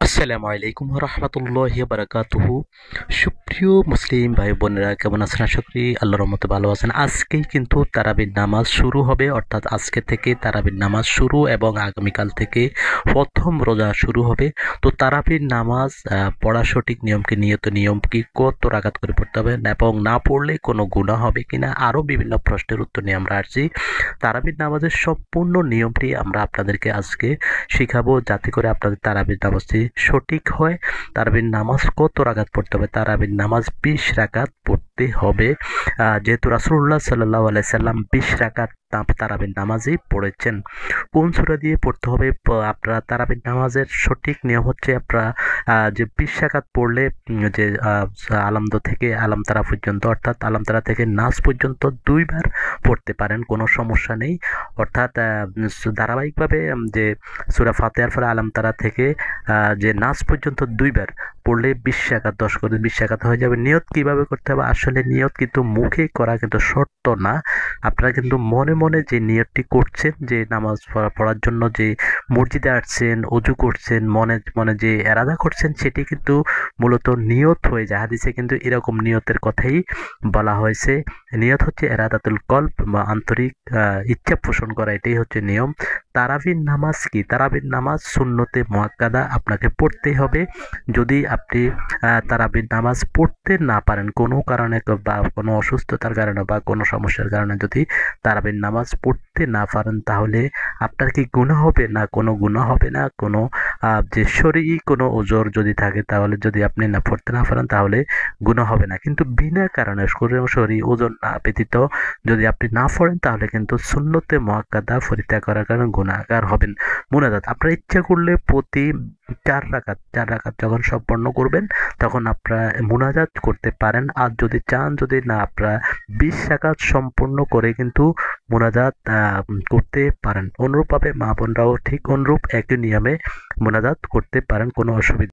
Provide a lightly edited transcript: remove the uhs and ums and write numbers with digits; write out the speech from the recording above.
আসসালামু আলাইকুম রহমতুল্লাহি বারাকাতুহু। সুপ্রিয় মুসলিম ভাই বোনেরা, কেমন আছেন? আশা করি আল্লাহর রহমতে ভালো আছেন। আজকেই কিন্তু তারাবির নামাজ শুরু হবে, অর্থাৎ আজকে থেকে তারাবির নামাজ শুরু এবং আগামীকাল থেকে প্রথম রোজা শুরু হবে। তো তারাবির নামাজ পড়া সঠিক নিয়ম কি, কত রাকাত করে পড়তে হবে এবং না পড়লে কোনো গুনাহ হবে কিনা, আরও বিভিন্ন প্রশ্নের উত্তর নিয়ে আমরা আসছি। তারাবির নামাজের সম্পূর্ণ নিয়মটি আমরা আপনাদেরকে আজকে শিখাবো, যাতে করে আপনাদের তারাবির নামাজটি সঠিক হয়। তারাবির নামাজ কত রাকাত পড়তে হবে? তারাবির নামাজ 20 রাকাত পড়তে হবে। যেহেতু রাসূলুল্লাহ সাল্লাল্লাহু আলাইহি সাল্লাম 20 রাকাত তারাবির নামাজই পড়েছেন। কোন সূরা দিয়ে পড়তে হবে? আপনারা তারাবির নামাজের সঠিক নিয়ম হচ্ছে, আপনারা যে 20 রাকাত পড়লে যে আলামদ থেকে আলামতারা পর্যন্ত, অর্থাৎ আলামতারা থেকে নাস পর্যন্ত 2 বার পড়তে পারেন, কোনো সমস্যা নেই। অর্থাৎ ধারাবাহিকভাবে যে সূরা ফাতিহার পরে আলামতারা থেকে যে নাস পর্যন্ত 2 বার পড়লে 20 রাকাত, 10 করে 20 রাকাত হয়ে যাবে। নিয়ত কিভাবে করতে হবে? আসলে নিয়ত কিন্তু মুখে করা কিন্তু শর্ত না। আপনারা কিন্তু মনে মনে যে নিয়তটি করছেন, যে নামাজ পড়ার জন্য যে মসজিদে আসছেন, অজু করছেন, মনে মনে যে এরাদা করছেন, সেটি কিন্তু মূলত নিয়ত হয়ে যায়। হাদিসে কিন্তু এরকম নিয়তের কথাই বলা হয়েছে। নিয়ত হচ্ছে এরাদাতুল কলব, বা আন্তরিক ইচ্ছা পোষণ করা, এটাই হচ্ছে নিয়ম। তারাবির নামাজ কি? তারাবির নামাজ সুন্নতে মুআক্কাদা, আপনাকে পড়তে হবে। যদি আপনি তারাবির নামাজ পড়তে না পারেন কোনো কারণে, বা কোনো অসুস্থতার কারণে বা কোনো সমস্যার কারণে যদি তারাবির নামাজ পড়তে না পারেন, তাহলে আপনার কি গুনাহ হবে? না, কোনো গুনাহ হবে না। কোনো যে শরীরী কোনো ওজর যদি থাকে, তাহলে যদি আপনি না পড়তে না পারেন তাহলে গুনাহ হবে না। কিন্তু বিনা কারণে শরীরী ওজন না ব্যতীত যদি আপনি না পড়েন, তাহলে কিন্তু সুন্নতে মুআক্কাদা পরিত্যাগ করার কারণে গুনাহগার হবেন। মুনাজাত আপনারা ইচ্ছা করলে প্রতি 4 রাকাত যখন সম্পন্ন করবেন, তখন আপনারা মুনাজাত করতে পারেন। আর যদি চান, যদি না, আপনারা 20 রাকাত সম্পূর্ণ করে কিন্তু মুনাজাত করতে পারেন। অনুরূপভাবে মা বোনরাও ঠিক অনুরূপ একই নিয়মে মুনাজাত করতে পারেন, কোনো অসুবিধা